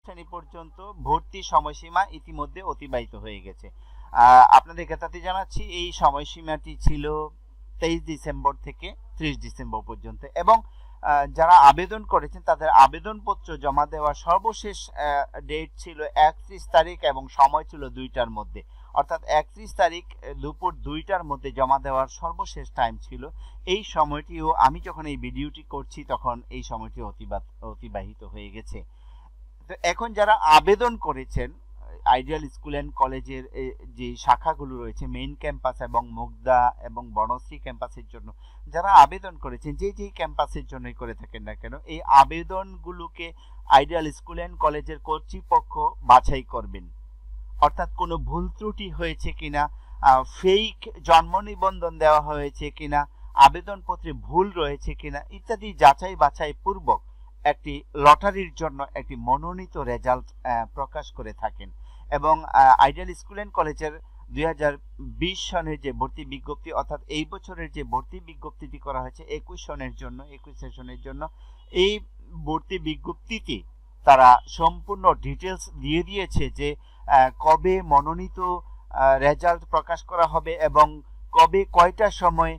শ্রেণী পর্যন্ত ভর্তি সময়সীমা ইতিমধ্যে অতিবাহিত হয়ে গেছে। আপনাদের জ্ঞাতার্থে জানাচ্ছি এই সময়সীমাটি ছিল 23 ডিসেম্বর থেকে 30 ডিসেম্বর পর্যন্ত এবং যারা আবেদন করেছেন তাদের আবেদনপত্র জমা দেওয়ার সর্বশেষ ডেট ছিল 31 তারিখ এবং সময় ছিল 2টার মধ্যে, অর্থাৎ 31 তারিখ দুপুর 2টার মধ্যে জমা দেওয়ার সর্বশেষ টাইম ছিল। এই সময়টিও আমি যখন এই ভিডিওটি করছি তখন এই সময়টি অতিবাহিত হয়ে গেছে। তো এখন যারা আবেদন করেছেন আইডিয়াল স্কুল অ্যান্ড কলেজের যে শাখাগুলো রয়েছে মেইন ক্যাম্পাস এবং মুগদা এবং বনশ্রী ক্যাম্পাসের জন্য যারা আবেদন করেছেন, যেই ক্যাম্পাসের জন্যই করে থাকেন না কেন, এই আবেদনগুলোকে আইডিয়াল স্কুল অ্যান্ড কলেজের কর্তৃপক্ষ বাছাই করবেন। অর্থাৎ কোনো ভুল ত্রুটি হয়েছে কিনা, ফেক জন্ম নিবন্ধন দেওয়া হয়েছে কিনা, আবেদনপত্রে ভুল রয়েছে কিনা ইত্যাদি যাচাই বাছাই পূর্বক একটি লটারির জন্য একটি মনোনীত রেজাল্ট প্রকাশ করে থাকেন। এবং আইডিয়াল স্কুল অ্যান্ড কলেজের 2020 সনের যে ভর্তি বিজ্ঞপ্তি, অর্থাৎ এই বছরের যে ভর্তি বিজ্ঞপ্তিটি করা হয়েছে 21 সেশনের জন্য, এই ভর্তি বিজ্ঞপ্তিতে তারা সম্পূর্ণ ডিটেলস দিয়ে দিয়েছে যে কবে মনোনীত রেজাল্ট প্রকাশ করা হবে এবং কবে কয়টার সময়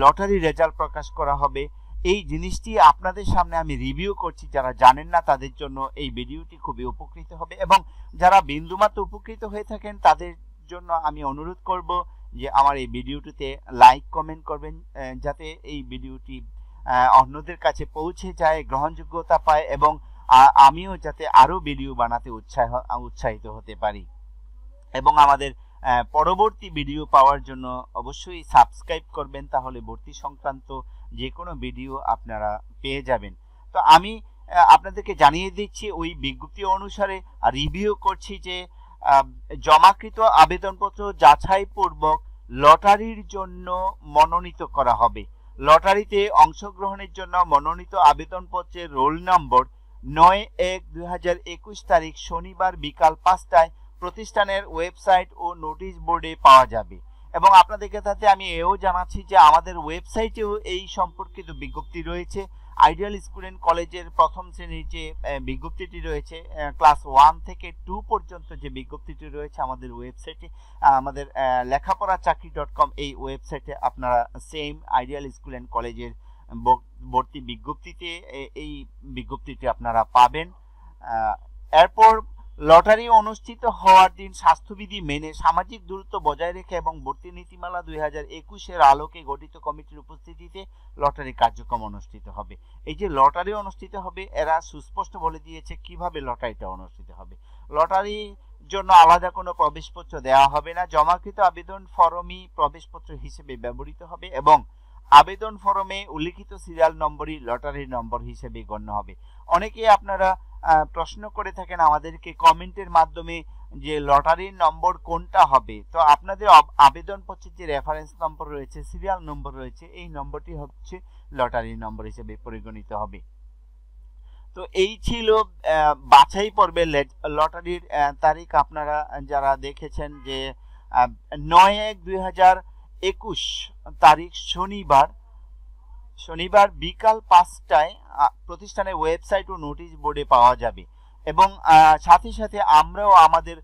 লটারি রেজাল্ট প্রকাশ করা হবে। এই জিনিসটি আপনাদের সামনে আমি রিভিউ করছি, যারা জানেন না তাদের জন্য এই ভিডিওটি খুবই উপকৃত হবে এবং যারা বিন্দুমাত্র উপকৃত হয়ে থাকেন তাদের জন্য আমি অনুরোধ করব যে আমার এই ভিডিওটিতে লাইক কমেন্ট করবেন, যাতে এই ভিডিওটি অন্যদের কাছে পৌঁছে যায়, গ্রহণযোগ্যতা পায় এবং আমিও যাতে আরো ভিডিও বানাতে উৎসাহিত হতে পারি। এবং আমাদের পরবর্তী ভিডিও পাওয়ার জন্য অবশ্যই সাবস্ক্রাইব করবেন, তাহলে ভর্তি সংক্রান্ত যে কোনো ভিডিও আপনারা পেয়ে যাবেন। তো আমি আপনাদেরকে জানিয়ে দিচ্ছি ওই বিজ্ঞপ্তি অনুসারে রিভিউ করছি যে জমাকৃত আবেদনপত্র যাচাই পূর্বক লটারির জন্য মনোনীত করা হবে। লটারিতে অংশগ্রহণের জন্য মনোনীত আবেদনপত্রের রোল নম্বর 9/1/2021 তারিখ শনিবার বিকাল 5টায় প্রতিষ্ঠানের ওয়েবসাইট ও নোটিশ বোর্ডে পাওয়া যাবে। এবং আপনাদেরকে তাতে আমি এও জানাচ্ছি যে আমাদের ওয়েবসাইটেও এই সম্পর্কিত বিজ্ঞপ্তি রয়েছে। আইডিয়াল স্কুল অ্যান্ড কলেজের প্রথম শ্রেণীর যে বিজ্ঞপ্তিটি রয়েছে, ক্লাস 1 থেকে 2 পর্যন্ত যে বিজ্ঞপ্তিটি রয়েছে আমাদের ওয়েবসাইটে, আমাদের লেখাপড়াচাকরি.com এই ওয়েবসাইটে আপনারা সেম আইডিয়াল স্কুল অ্যান্ড কলেজের ভর্তি বিজ্ঞপ্তিতে এই বিজ্ঞপ্তিটি আপনারা পাবেন। এরপর লটারি অনুষ্ঠিত হওয়ার দিন স্বাস্থ্যবিধি মেনে সামাজিক দূরত্ব বজায় রেখে এবং ভর্তি নীতিমালা 2021-এর আলোকে গঠিত কমিটির উপস্থিতিতে লটারি কার্যক্রম অনুষ্ঠিত হবে। এই যে লটারি অনুষ্ঠিত হবে, এরা সুস্পষ্ট বলে দিয়েছে কিভাবে লটারিটা অনুষ্ঠিত হবে। লটারির জন্য আলাদা কোনো প্রবেশপত্র দেওয়া হবে না, জমাকৃত আবেদন ফরমই প্রবেশপত্র হিসেবে ব্যবহৃত হবে এবং আবেদন ফরমে উল্লিখিত সিরিয়াল নম্বরই লটারির নম্বর হিসেবে গণ্য হবে। অনেকে আপনারা প্রশ্ন করে থাকেন আমাদেরকে কমেন্টের মাধ্যমে যে লটারির নম্বর কোনটা হবে। তো আপনাদের আবেদনপত্রের যে রেফারেন্স নম্বর রয়েছে, সিরিয়াল নম্বর রয়েছে, এই নম্বরটি হচ্ছে লটারির নম্বর হিসেবে পরিগণিত হবে। তো এই ছিল বাছাই পর্বের লটারির তারিখ। আপনারা যারা দেখেছেন যে 9/1/2021 তারিখ শনিবার বিকাল 5টায় প্রতিষ্ঠানের ওয়েবসাইট ও নোটিশ বোর্ডে পাওয়া যাবে। এবং সাথে সাথে আমরাও আমাদের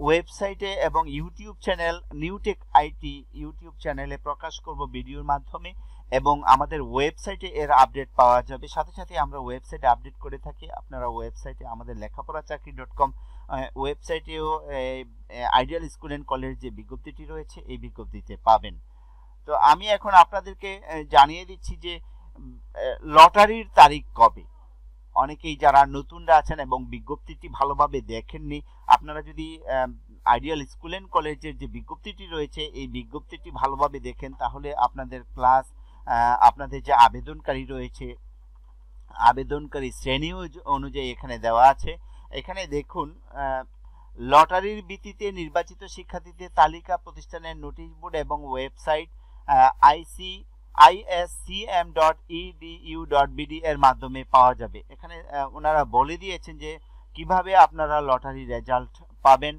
ওয়েবসাইটে এবং YouTube channel Newtech IT YouTube চ্যানেলে প্রকাশ করব ভিডিওর মাধ্যমে এবং আমাদের ওয়েবসাইটে এর আপডেট পাওয়া যাবে। সাথে সাথে আমরা ওয়েবসাইটে আপডেট করে থাকি। আপনারা ওয়েবসাইটে আমাদের লেখাপড়াচাকরি.com ওয়েবসাইটেও আইডিয়াল স্কুল অ্যান্ড কলেজ যে বিজ্ঞপ্তিটি রয়েছে এই বিজ্ঞপ্তিতে পাবেন। তো আমি এখন আপনাদেরকে জানিয়ে দিচ্ছি যে লটারির তারিখ কবে। অনেকেই যারা নতুনরা আছেন এবং বিজ্ঞপ্তিটি ভালোভাবে দেখেননি, আপনারা যদি আইডিয়াল স্কুল অ্যান্ড কলেজের যে বিজ্ঞপ্তিটি রয়েছে এই বিজ্ঞপ্তিটি ভালোভাবে দেখেন, তাহলে আপনাদের ক্লাস, আপনাদের যে আবেদনকারী রয়েছে, আবেদনকারী শ্রেণী অনুযায়ী এখানে দেওয়া আছে। এখানে দেখুন, লটারির ভিত্তিতে নির্বাচিত শিক্ষার্থীদের তালিকা প্রতিষ্ঠানের নোটিশ বোর্ড এবং ওয়েবসাইট iscm.edu.bd এর মাধ্যমে পাওয়া যাবে। এখানে ওনারা বলে দিয়েছেন যে কিভাবে আপনারা লটারি রেজাল্ট পাবেন।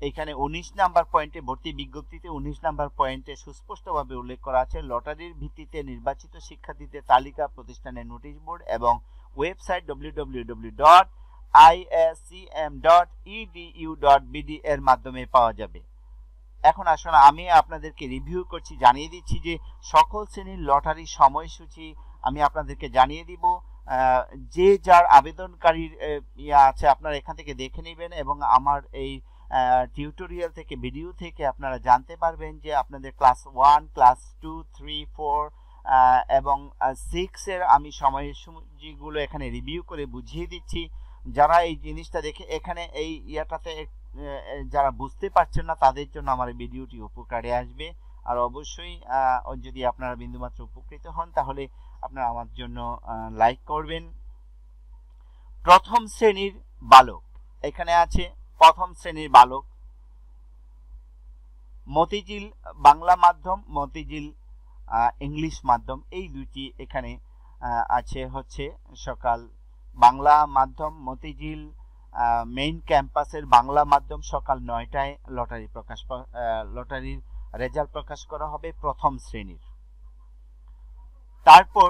এখানে 19 নাম্বার পয়েন্টে ভর্তি বিজ্ঞপ্তিতে 19 নাম্বার পয়েন্টে সুস্পষ্টভাবে উল্লেখ করা আছে লটারির ভিত্তিতে নির্বাচিত শিক্ষার্থীদের তালিকা প্রতিষ্ঠানের নোটিশ বোর্ড এবং ওয়েবসাইট www.iscm.edu.bd iscm.edu.bd এর মাধ্যমে পাওয়া যাবে। এখন আসুন আমি আপনাদেরকে রিভিউ করছি, জানিয়ে দিচ্ছি যে সকল শ্রেণীর লটারি সময়সূচি আমি আপনাদেরকে জানিয়ে দিব। যে যার আবেদনকারীর আছে আপনারা এখান থেকে দেখে নেবেন এবং আমার এই টিউটোরিয়াল থেকে ভিডিও থেকে আপনারা জানতে পারবেন যে আপনাদের ক্লাস 1, ক্লাস 2, 3, 4 এবং 6 এর আমি সময়সূচিগুলো এখানে রিভিউ করে বুঝিয়ে দিচ্ছি। যারা এই জিনিসটা দেখে এখানে এই ইয়াটাতে যারা বুঝতে পারছেন না তাদের জন্য আমার এই ভিডিওটি উপকারে আসবে। আর অবশ্যই যদি আপনারা বিন্দুমাত্র উপকৃত হন তাহলে আপনারা আমার জন্য লাইক করবেন। প্রথম শ্রেণীর বালক, এখানে আছে প্রথম শ্রেণীর বালক, মতিঝিল বাংলা মাধ্যম, মতিঝিল ইংলিশ মাধ্যম, এই দুটি এখানে আছে। হচ্ছে সকাল বাংলা মাধ্যম মতিঝিল মেইন ক্যাম্পাসের বাংলা মাধ্যম সকাল 9টায় লটারির রেজাল্ট প্রকাশ করা হবে প্রথম শ্রেণীর। তারপর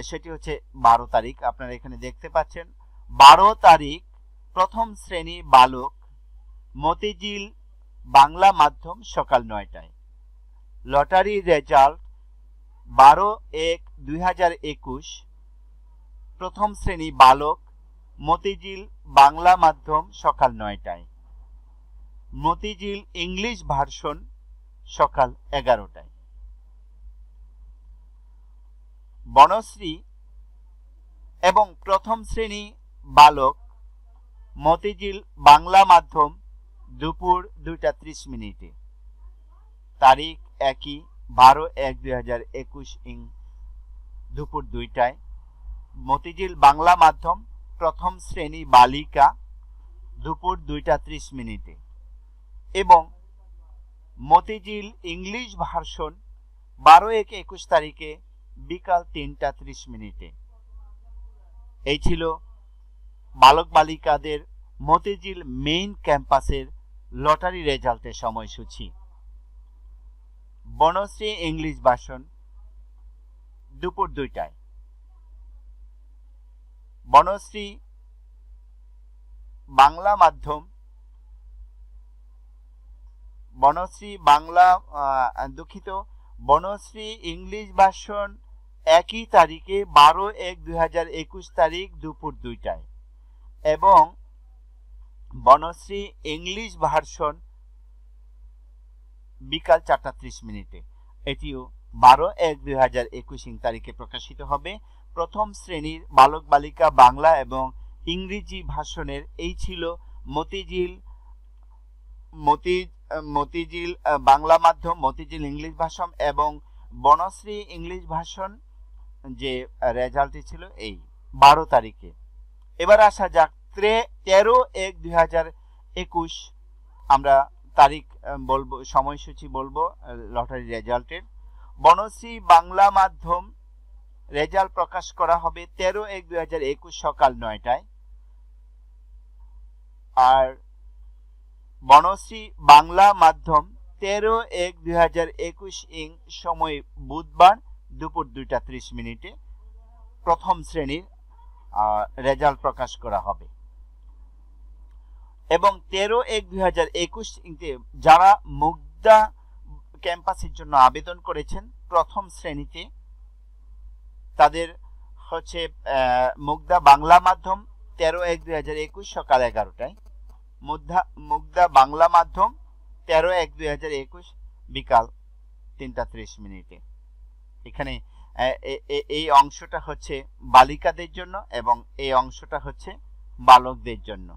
সেটি হচ্ছে 12 তারিখ, আপনারা এখানে দেখতে পাচ্ছেন 12 তারিখ প্রথম শ্রেণী বালক মতিঝিল বাংলা মাধ্যম সকাল 9টায়। লটারির রেজাল্ট 12/1/2021 প্রথম শ্রেণী বালক মতিঝিল বাংলা মাধ্যম সকাল 9টায়। মতিঝিল ইংলিশ ভার্সন সকাল 11টায়। বনশ্রী এবং প্রথম শ্রেণী বালক মতিঝিল বাংলা মাধ্যম দুপুর 2:30 তারিখ একই 12/1/2021 দুপুর 2টায়। মতিঝিল বাংলা মাধ্যম প্রথম শ্রেণী বালিকা দুপুর 2:30 এবং মতিঝিল ইংলিশ ভার্সন 12/1/21 তারিখে বিকাল 3:30। এই ছিল বালক বালিকাদের মতিঝিল মেইন ক্যাম্পাসের লটারি রেজাল্টের সময়সূচি। বনশ্রী ইংলিশ ভার্সন দুপুর 2টায়। বনশ্রী বাংলা মাধ্যম, বনশ্রী বাংলা বনশ্রী ইংলিশ ভার্সন একই তারিখে 12/1/2021 তারিখ দুপুর 2টায় এবং বনশ্রী ইংলিশ ভার্সন বিকাল 4:30। এটিও 12/1/2021 তারিখে প্রকাশিত হবে। প্রথম শ্রেণীর বালক বালিকা বাংলা এবং ইংরেজি ভাষণের এই ছিল মতিঝিল বাংলা মাধ্যম, মতিঝিল ইংলিশ ভাষণ এবং বনশ্রী ইংলিশ ভাষণ যে রেজাল্টটি ছিল এই 12 তারিখে। এবার আসা যাক 13/1/2021 আমরা তারিখ বলবো, সময়সূচি বলবো লটারি রেজাল্টের। বনশ্রী বাংলা মাধ্যম রেজাল্ট প্রকাশ করা হবে 13/1/2021 সকাল 9টায়। আর বনশ্রী বাংলা মাধ্যম 13/1/2021 সময় বুধবার দুপুর 2:30 প্রথম শ্রেণীর রেজাল্ট প্রকাশ করা হবে। এবং 13/1/2021 যারা মুগদা ক্যাম্পাসের জন্য আবেদন করেছেন প্রথম শ্রেণীতে তাদের হচ্ছে মুগদা বাংলা মাধ্যম 13/1/2021 সকাল 11টায়, মুগদা বাংলা মাধ্যম 13/1/2021 বিকাল 3:30। এখানে এই অংশটা হচ্ছে বালিকাদের জন্য এবং এই অংশটা হচ্ছে বালকদের জন্য।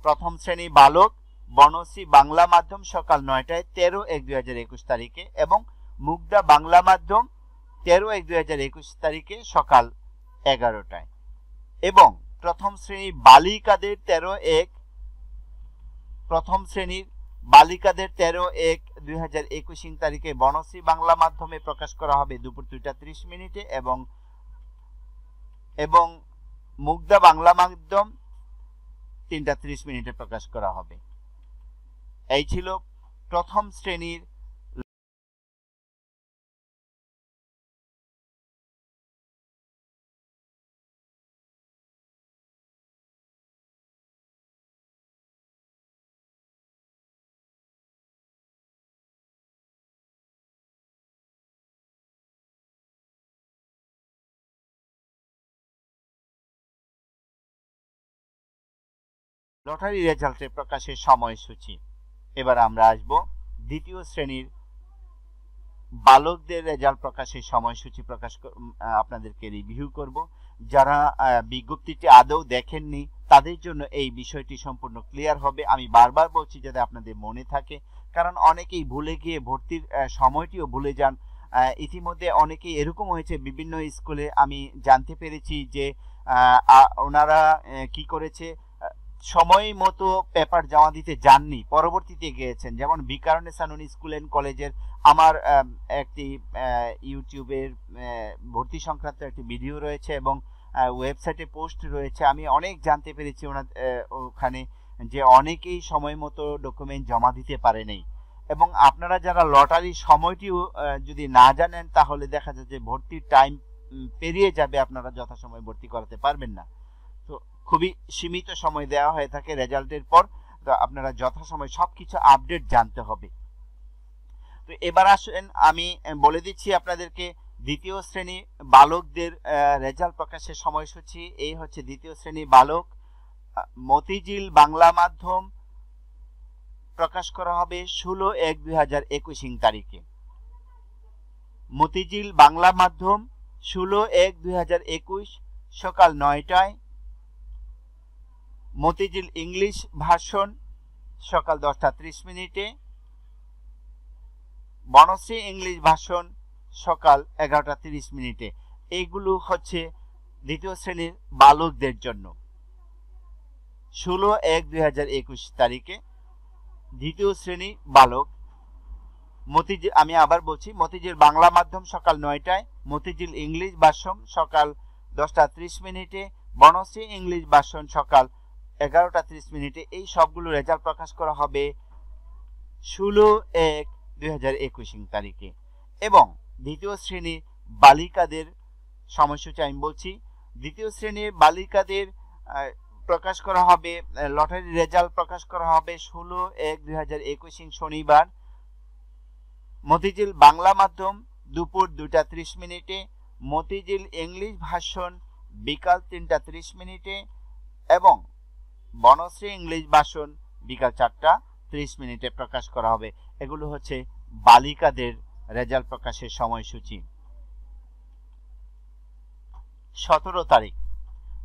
প্রথম শ্রেণী বালক বনশ্রী বাংলা মাধ্যম সকাল 9টায় 13/1/2021 তারিখে এবং মুগদা বাংলা মাধ্যম 13/1/2021 তারিখে সকাল 11টায় এবং প্রথম শ্রেণী বালিকাদের 13/1/2021 তারিখে বনশ্রী বাংলা মাধ্যমে প্রকাশ করা হবে দুপুর 2:30 এবং মুগদা বাংলা মাধ্যম 3:30 প্রকাশ করা হবে। এই ছিল প্রথম শ্রেণীর লটারি রেজাল্টের প্রকাশের সময়সূচি। এবার আমরা আসব দ্বিতীয় শ্রেণীর বালকদের রেজাল্ট প্রকাশের সময়সূচি আপনাদেরকে রিভিউ করব। যারা বিজ্ঞপ্তিটি আদৌ দেখেননি তাদের জন্য এই বিষয়টি সম্পূর্ণ ক্লিয়ার হবে। আমি বারবার বলছি যাতে আপনাদের মনে থাকে, কারণ অনেকেই ভুলে গিয়ে ভর্তির সময়টিও ভুলে যান। ইতিমধ্যে অনেকেই এরকম হয়েছে, বিভিন্ন স্কুলে আমি জানতে পেরেছি যে ওনারা কি করেছে, সময় মতো পেপার জমা দিতে যাননি, পরবর্তীতে গিয়েছেন। যেমন বিকারুন্নিসা স্কুল অ্যান্ড কলেজের আমার একটি ইউটিউবের ভর্তি সংক্রান্ত একটি ভিডিও রয়েছে এবং ওয়েবসাইটে পোস্ট রয়েছে। আমি অনেক জানতে পেরেছি ওখানে যে অনেকেই সময় মতো ডকুমেন্ট জমা দিতে পারে নাই। এবং আপনারা যারা লটারির সময়টিও যদি না জানেন তাহলে দেখা যায় যে ভর্তির টাইম পেরিয়ে যাবে, আপনারা যথাসময়ে ভর্তি করাতে পারবেন না। তো খুবই সীমিত সময় দেওয়া হয়ে থাকে রেজাল্টের পর, তো আপনারা যথাসময়ে সবকিছু আপডেট জানতে হবে। তো এবার আসেন আমি বলে দিচ্ছি আপনাদেরকে দ্বিতীয় শ্রেণী বালকদের রেজাল্ট প্রকাশের সময়সূচি। এই হচ্ছে দ্বিতীয় শ্রেণী বালক, মতিঝিল বাংলা মাধ্যম প্রকাশ করা হবে 16/1/2021 তারিখে। মতিঝিল বাংলা মাধ্যম 16/1/2021 সকাল 9টায়। মতিঝিল ইংলিশ ভার্সন সকাল 10:30 বনশ্রী ইংলিশ ভার্সন সকাল 11:30। এইগুলো হচ্ছে দ্বিতীয় শ্রেণীর বালকদের জন্য 16/1/2021 তারিখে। দ্বিতীয় শ্রেণী বালক মতিঝিল, আমি আবার বলছি, মতিঝিল বাংলা মাধ্যম সকাল 9টায়, মতিঝিল ইংলিশ ভার্সন সকাল 10:30, বনশ্রী ইংলিশ ভার্সন সকাল 11:30। এই সবগুলো রেজাল্ট প্রকাশ করা হবে 16/1/2021 তারিখে। এবং দ্বিতীয় শ্রেণীর বালিকাদের সময়সূচি আমি বলছি। দ্বিতীয় শ্রেণীর বালিকাদের প্রকাশ করা হবে, লটারি রেজাল্ট প্রকাশ করা হবে 16/1/2021 শনিবার। মতিঝিল বাংলা মাধ্যম দুপুর 2:30, মতিঝিল ইংলিশ ভার্সন বিকাল 3:30 এবং বনশ্রী ইংলিশ ভার্সন বিকাল 4:30 প্রকাশ করা হবে। এগুলো হচ্ছে বালিকাদের রেজাল্ট প্রকাশের সময়সূচি। 17 তারিখ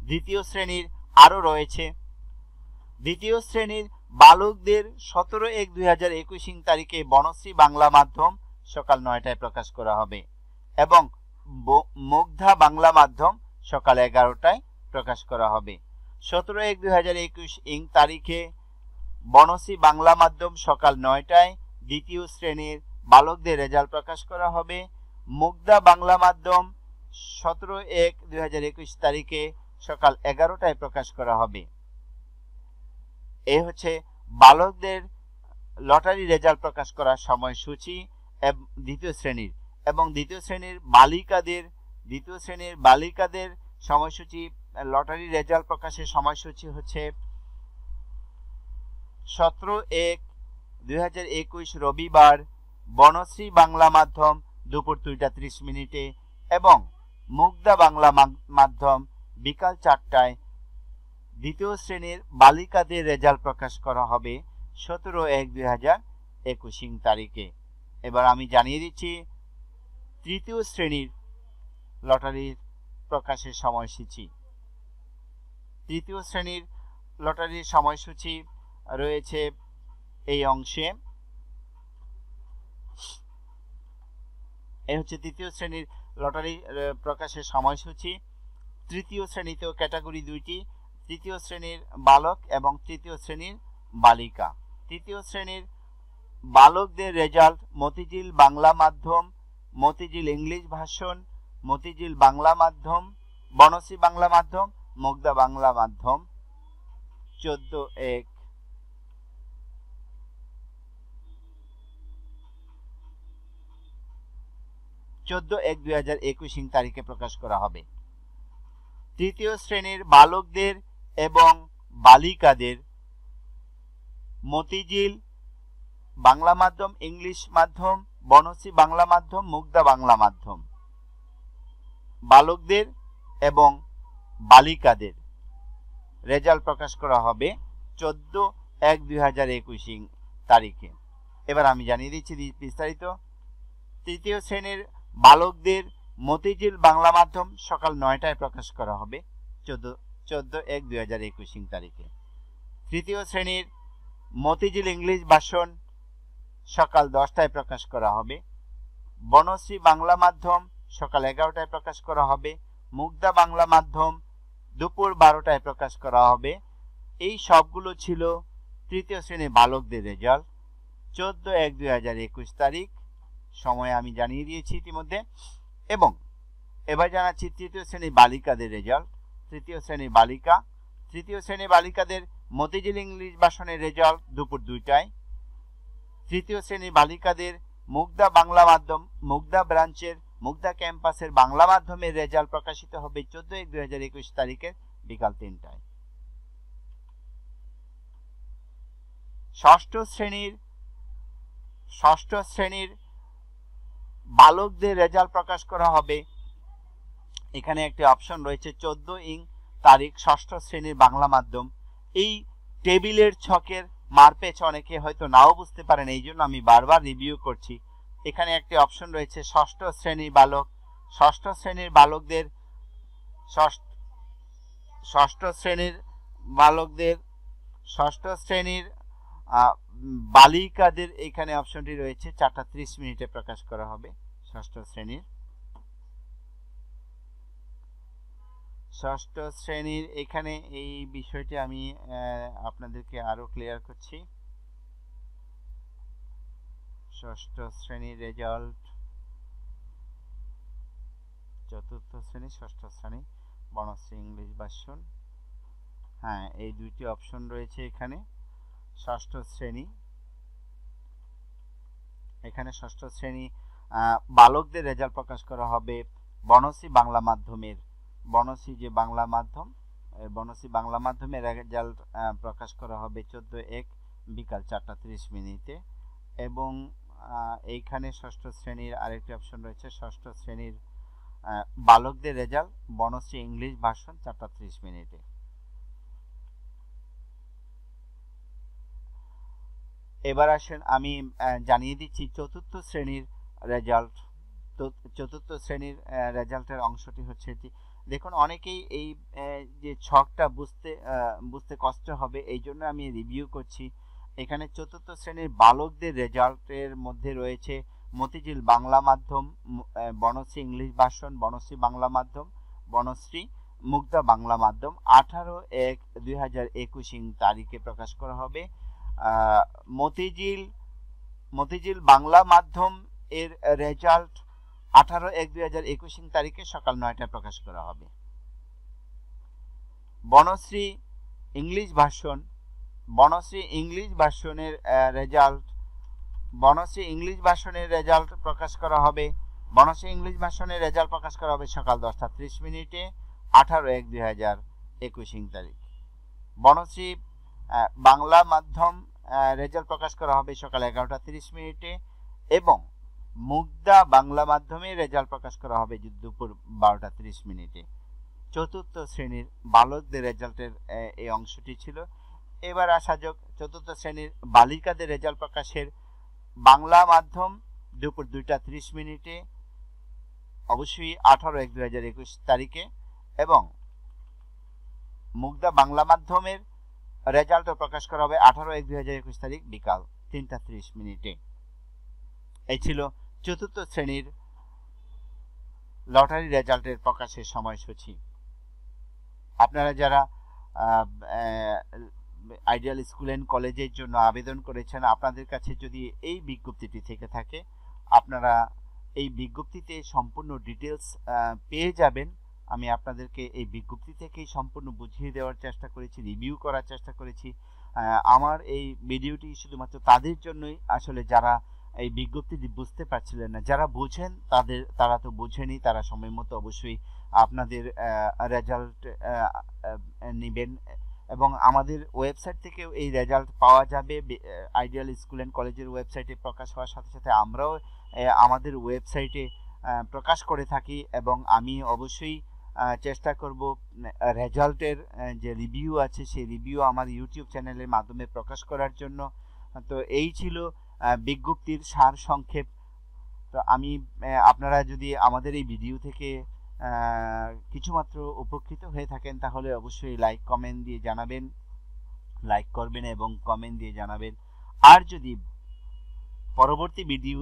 দ্বিতীয় শ্রেণীর আরো রয়েছে। দ্বিতীয় শ্রেণীর বালকদের 17/1/2021 তারিখে বনশ্রী বাংলা মাধ্যম সকাল 9টায় প্রকাশ করা হবে এবং মুগ্ধা বাংলা মাধ্যম সকাল 11টায় প্রকাশ করা হবে। 17/1/2021 তারিখে বনশ্রী বাংলা মাধ্যম সকাল 9টায় দ্বিতীয় শ্রেণীর বালকদের রেজাল্ট প্রকাশ করা হবে। মুগ্ধা বাংলা মাধ্যম 17/1/2021 তারিখে সকাল 11টায় প্রকাশ করা হবে। এই হচ্ছে বালকদের লটারি রেজাল্ট প্রকাশ করার সময়সূচি দ্বিতীয় শ্রেণীর। এবং দ্বিতীয় শ্রেণীর বালিকাদের সময়সূচি, লটারি রেজাল্ট প্রকাশের সময়সূচি হচ্ছে 17/1/2021 রবিবার, বনশ্রী বাংলা মাধ্যম দুপুর 2:30 এবং মুগ্ধা বাংলা মাধ্যম বিকাল 4টায়। দ্বিতীয় শ্রেণীর বালিকাদের রেজাল্ট প্রকাশ করা হবে 17/1/2021 তারিখে। এবার আমি জানিয়ে দিচ্ছি তৃতীয় শ্রেণীর লটারির প্রকাশের সময়সূচি। তৃতীয় শ্রেণীর লটারির সময়সূচি রয়েছে এই অংশে। এই হচ্ছে তৃতীয় শ্রেণীর লটারি প্রকাশের সময়সূচি। তৃতীয় শ্রেণীতেও ক্যাটাগরি দুইটি, তৃতীয় শ্রেণীর বালক এবং তৃতীয় শ্রেণীর বালিকা। তৃতীয় শ্রেণীর বালকদের রেজাল্ট মতিঝিল বাংলা মাধ্যম, মতিঝিল ইংলিশ ভার্সন, মতিঝিল বাংলা মাধ্যম, বনশ্রী বাংলা মাধ্যম, মুগ্ধা বাংলা মাধ্যম 14/1/2021 তারিখে প্রকাশ করা হবে। তৃতীয় শ্রেণীর বালকদের এবং বালিকাদের মতিঝিল বাংলা মাধ্যম, ইংলিশ মাধ্যম, বনশ্রী বাংলা মাধ্যম, মুগ্ধা বাংলা মাধ্যম বালকদের এবং বালিকাদের রেজাল্ট প্রকাশ করা হবে 14/1/2021 তারিখে। এবার আমি জানিয়ে দিচ্ছি বিস্তারিত। তৃতীয় শ্রেণীর বালকদের মতিঝিল বাংলা মাধ্যম সকাল 9টায় প্রকাশ করা হবে 14/1/2021 তারিখে। তৃতীয় শ্রেণীর মতিঝিল ইংলিশ ভার্সন সকাল 10টায় প্রকাশ করা হবে। বনশ্রী বাংলা মাধ্যম সকাল 11টায় প্রকাশ করা হবে। মুগ্ধা বাংলা মাধ্যম দুপুর 12টায় প্রকাশ করা হবে। এই সবগুলো ছিল তৃতীয় শ্রেণীর বালকদের রেজাল্ট 14/1/2021 তারিখ। সময় আমি জানিয়ে দিয়েছি ইতিমধ্যে। এবং এবার জানাচ্ছি তৃতীয় শ্রেণীর বালিকাদের রেজাল্ট। তৃতীয় শ্রেণীর বালিকাদের মতিঝিল ইংলিশ ভার্সনের রেজাল্ট দুপুর 2টায়। তৃতীয় শ্রেণীর বালিকাদের মুগ্ধা বাংলা মাধ্যম মুগ্ধা ব্রাঞ্চের মুগ্ধা ক্যাম্পাসের বাংলা মাধ্যমের রেজাল্ট প্রকাশিত হবে 14/1/2021 তারিখে বিকাল 3টায়। ষষ্ঠ শ্রেণীর বালকদের রেজাল্ট প্রকাশ করা হবে। এখানে একটি অপশন রয়েছে 14 তারিখ ষষ্ঠ শ্রেণীর বাংলা মাধ্যম। এই টেবিলের ছকের মারপেচ অনেকে হয়তো নাও বুঝতে পারেন, এই জন্য আমি বারবার রিভিউ করছি। এখানে একটি অপশন রয়েছে ষষ্ঠ শ্রেণীর বালিকাদের এখানে অপশনটি রয়েছে 4:30 মিনিটে প্রকাশ করা হবে। ষষ্ঠ শ্রেণীর এখানে এই বিষয়টি আমি আপনাদেরকে আরো ক্লিয়ার করছি। ষষ্ঠ শ্রেণীর রেজাল্ট, চতুর্থ শ্রেণী, ষষ্ঠ শ্রেণী, বনশ্রী ইংলিশ ভার্সন। হ্যাঁ, এই দুইটি অপশন রয়েছে এখানে। ষষ্ঠ শ্রেণী, এখানে ষষ্ঠ শ্রেণী বালকদের রেজাল্ট প্রকাশ করা হবে বনশ্রী বাংলা মাধ্যমের। বনশ্রী যে বাংলা মাধ্যম, বনশ্রী বাংলা মাধ্যমের রেজাল্ট প্রকাশ করা হবে 14/1 বিকাল 4:30 মিনিটে। এবং এইখানে ষষ্ঠ শ্রেণীর আরেকটি অপশন রয়েছে, ষষ্ঠ শ্রেণীর বালকদের রেজাল্ট বনশ্রী ইংলিশ ভার্সন 4:30 মিনিটে। এবার আসেন আমি জানিয়ে দিচ্ছি চতুর্থ শ্রেণীর রেজাল্ট। চতুর্থ শ্রেণীর রেজাল্টের অংশটি হচ্ছে এটি। দেখুন, অনেকেই এই যে ছকটা বুঝতে কষ্ট হবে, এই জন্য আমি রিভিউ করছি। এখানে চতুর্থ শ্রেণীর বালকদের রেজাল্টের মধ্যে রয়েছে মতিঝিল বাংলা মাধ্যম, বনশ্রী ইংলিশ ভার্সন, বনশ্রী বাংলা মাধ্যম, বনশ্রী মুগ্ধা বাংলা মাধ্যম 18/1/2021 তারিখে প্রকাশ করা হবে। মতিঝিল বাংলা মাধ্যম এর রেজাল্ট 18/1/2021 তারিখে সকাল 9টায় প্রকাশ করা হবে। বনশ্রী ইংলিশ ভার্সনের রেজাল্ট প্রকাশ করা হবে। বনশ্রী ইংলিশ ভার্সনের রেজাল্ট প্রকাশ করা হবে সকাল 10:30 মিনিটে 18/1/2021 তারিখ। বনশ্রী বাংলা মাধ্যম রেজাল্ট প্রকাশ করা হবে সকাল 11:30 মিনিটে এবং মুগ্ধা বাংলা মাধ্যমে রেজাল্ট প্রকাশ করা হবে দুপুর 12:30 মিনিটে। চতুর্থ শ্রেণীর বালকদের রেজাল্টের এই অংশটি ছিল। এবার আসা যাক চতুর্থ শ্রেণীর বালিকাদের রেজাল্ট প্রকাশের। বাংলা মাধ্যম দুপুর 2:30 মিনিটে, অবশ্যই 18/1/2021 তারিখে, এবং মুগ্ধা বাংলা মাধ্যমের রেজাল্ট প্রকাশ করা হবে 18/1/2021 তারিখ বিকাল 3:30 মিনিটে। এই ছিল চতুর্থ শ্রেণীর লটারি রেজাল্টের প্রকাশের সময়সূচি। আপনারা যারা আইডিয়াল স্কুল এন্ড কলেজের জন্য আবেদন করেছেন, আপনাদের কাছে যদি এই বিজ্ঞপ্তিটি থেকে থাকে, আপনারা এই বিজ্ঞপ্তিতে সম্পূর্ণ ডিটেলস পেয়ে যাবেন। আমি আপনাদেরকে এই বিজ্ঞপ্তি থেকেই সম্পূর্ণ বুঝিয়ে দেওয়ার চেষ্টা করেছি, রিভিউ করার চেষ্টা করেছি। আমার এই ভিডিওটি শুধুমাত্র তাদের জন্যই আসলে যারা এই বিজ্ঞপ্তিটি বুঝতে পারছিলেন না। যারা বুঝেন তারা তো বুঝেনি, তারা সময় মতো অবশ্যই আপনাদের রেজাল্ট নেবেন এবং আমাদের ওয়েবসাইট থেকেও এই রেজাল্ট পাওয়া যাবে। আইডিয়াল স্কুল অ্যান্ড কলেজের ওয়েবসাইটে প্রকাশ হওয়ার সাথে সাথে আমরাও আমাদের ওয়েবসাইটে প্রকাশ করে থাকি এবং আমি অবশ্যই চেষ্টা করব রেজাল্টের যে রিভিউ আছে সেই রিভিউ আমার ইউটিউব চ্যানেলের মাধ্যমে প্রকাশ করার জন্য। তো এই ছিল বিজ্ঞপ্তির সার সংক্ষেপ। তো আমি আপনারা যদি আমাদের এই ভিডিও থেকে কিছুমাত্র উপকৃত হয়ে থাকেন তাহলে অবশ্যই লাইক কমেন্ট দিয়ে জানাবেন, লাইক করবেন এবং কমেন্ট দিয়ে জানাবেন। আর যদি পরবর্তী ভিডিও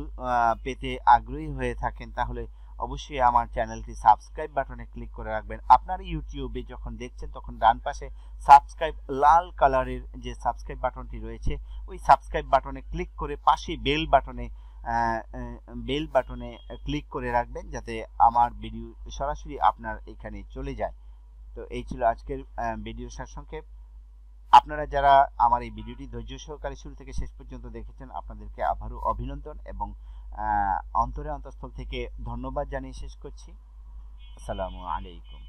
পেতে আগ্রহী হয়ে থাকেন তাহলে অবশ্যই আমার চ্যানেলটি সাবস্ক্রাইব বাটনে ক্লিক করে রাখবেন। আপনার ইউটিউবে যখন দেখছেন তখন ডান পাশে সাবস্ক্রাইব লাল কালারের যে সাবস্ক্রাইব বাটনটি রয়েছে ওই সাবস্ক্রাইব বাটনে ক্লিক করে পাশে বেল বাটনে ক্লিক করে রাখবেন যাতে আমার ভিডিও সরাসরি আপনার এখানে চলে যায়। তো এই ছিল আজকের ভিডিও সারসংক্ষেপ। আপনারা যারা আমার এই ভিডিওটি ধৈর্য সহকারে শুরু থেকে শেষ পর্যন্ত দেখেছেন আপনাদেরকে আবারও অভিনন্দন এবং অন্তরে অন্তঃস্থল থেকে ধন্যবাদ জানিয়ে শেষ করছি। আসসালামু আলাইকুম।